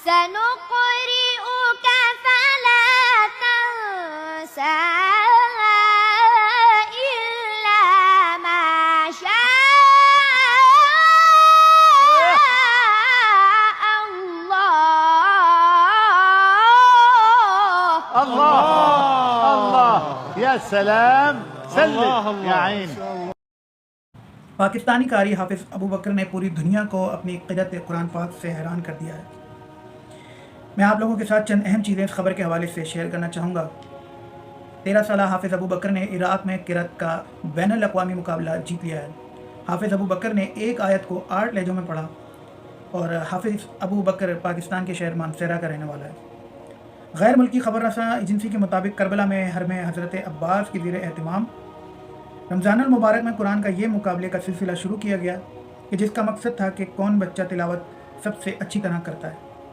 سنقرئك فلا تنسى إلا ما شاء الله. الله الله يا سلام سلم يا عين. پاکستانی قاری حافظ ابو بکر نے پوری دنیا کو اپنی قرأت قرآن پاک سے حیران کر دیا ہے. میں آپ لوگوں کے ساتھ چند اہم چیزیں اس خبر کے حوالے سے شیئر کرنا چاہوں گا. 13 سالہ حافظ ابو بکر نے عراق میں قرأت کا بین الاقوامی مقابلہ جیت لیا ہے. حافظ ابو بکر نے ایک آیت کو 8 لہجوں میں پڑھا اور حافظ ابو بکر پاکستان کے شہر مانسہرہ کا رہنے والا ہے. غیر ملکی خبر رساں ایجنسی کے مطابق کربلا میں حرم حضرت عباس کی زیر اہتمام رمضان المبارک میں قرآن کا یہ مقابلے کا سلسلہ شروع کیا گیا کہ جس کا مقصد تھا کہ کون بچہ تلاوت سب سے اچھی طرح کرتا ہے.